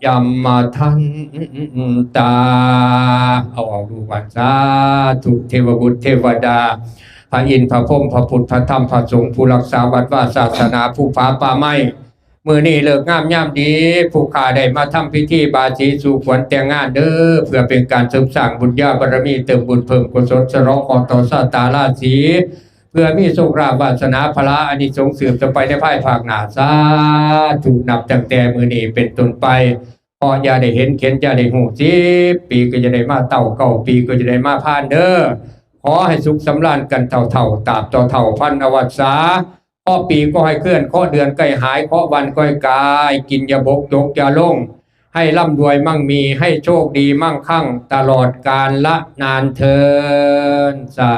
ยัมมาทันตาเอาออกดูว่าสาธุเทวบุตรเทวดาพระอินทร์พระพรหมพระพุทธพระธรรมพระสงฆ์ผู้รักษาวัดว่าศาสนาผู้ฟ้าป่าไม้มือนี้เลิกงามย่ำดีผู้ข้าได้มาทำพิธีบาสีสู่ขวัญแต่งงานเด้อเพื่อเป็นการเสริมสร้างบุญญาบารมีเติมบุญเพิ่มกุศลฉลองของต่อชะตาราศีเพื่อมีโชคลาภวาสนาพละอานิสงส์สืบต่อไปในภายภาคหน้าสาธุนับตั้งแต่มือนี้เป็นต้นไปพออย่าได้เห็นเข็นอย่าได้หู10 ปีก็จะได้มาเต่า9 ปีก็จะได้มาผ่านเด้อขอให้สุขสำราญกันเท่าตราบต่อเท่าพันอวัตสาข้อปีก็ให้เคลื่อนข้อเดือนใกล้หายข้อวันก็ให้กายกินยาบกตกยาลงให้ร่ำรวยมั่งมีให้โชคดีมั่งคั่งตลอดกาลละนานเทินสา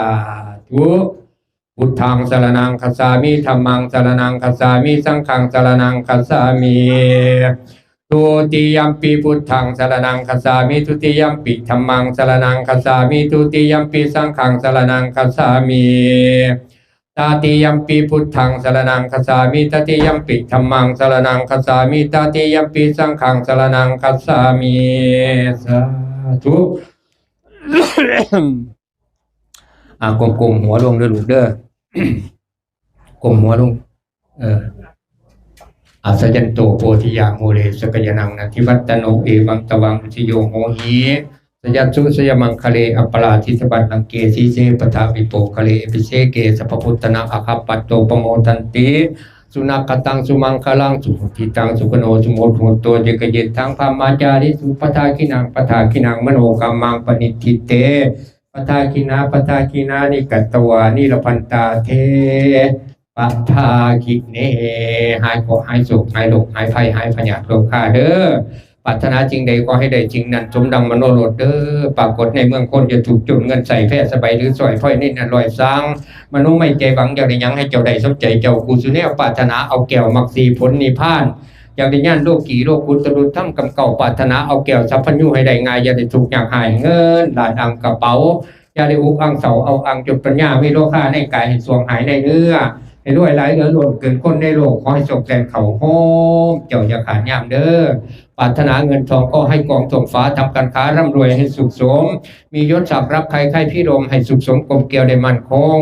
ธุพุทธังสรณังคัจฉามิธัมมังสรณังคัจฉามิสังฆังสรณังคัจฉามิทุติยัมปิพุทธังสรณังคัจฉามิทุติยัมปิธัมมังสรณังคัจฉามิทุติยัมปิสังฆังสรณังคัจฉามิตติยัมปิพุทธังสรณังคัจฉามิตติยัมปิธัมมังสรณังคัจฉามิตติยัมปิสังฆังสรณังคัจฉามิสาธุกลมหัวลงเด้อลูกเด้อกลมหัวลงอาสยันโตโพธิยาโมเรสกยนังนันทิวัตโนเอวังตวังอุชิโยโหหิสยัตสุสยมังคะเลอปราทิสบันลังเกสีเสปทาวิโปคะเลอภิเชเกสัพพุตนาอาคัปปัตโตปโมทันติสุนักตังสุมังคลังสุทิตังสุขโนสุโมโทโตเจกเยทังพามาจาริสุปทาคินังปทาคินังมโนกรรมังปณิทิเตปทาคินานิกัตตวานิรพันตาเทปัทธาคิเนหายโกหายสุขหายโรคหายภัยหายพยาธิโรคฆ่าเด้อปรารถนาจริงใดก็ให้ได้จริงนั้นสมดังมโนโลดเด้อปรากฏในเมืองคนจะถูกจุดเงินใส่แพร่สบายหรือสอยฝ้อยนี่นั่นลอยสร้างมนุษย์ไม่ใจหวังอยากได้ยังให้เจ้าใดสมใจเจ้ากุศลแนวปรารถนาเอาแก้วมักสีผลนิพพานอยากได้ย่านโลกีโลกุตรุทั้งกำเก่าปรารถนาเอาแก้วสัพพัญญูให้ได้ง่ายอย่าได้ถูกอยากหายเงินหลานอังกระเป๋าอย่าได้อุกอังเสาเอาอังจุดปัญญาไม่โลค่าในกายให้สวงหายในเนื้อให้ด้วยหลายเหลือล้นเกินคนในโลกขอให้โศกแสนเขาโฮมเจ้าอย่าขาดยามเด้อปรารถนาเงินทองก็ให้กองส่งฟ้าทำการค้าร่ำรวยให้สุขสมมียศศักดิ์รับใครใครพี่รมให้สุขสมกลมเกลียวได้มั่นคง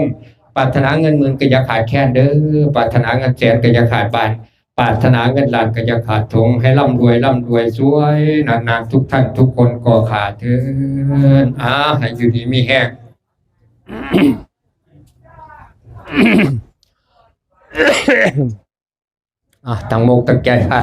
ปรารถนาเงินหมื่นก็อย่าขาดแค้นเด้อปรารถนาเงินแสนก็อย่าขาดบาทปรารถนาเงินล้านก็อย่าขาดถงให้ร่ำรวยสวยนานๆทุกท่านทุกคนก็ขาดเถิดให้อยู่ดีมีแห้งตั้งโมกตั้งใจค่ะ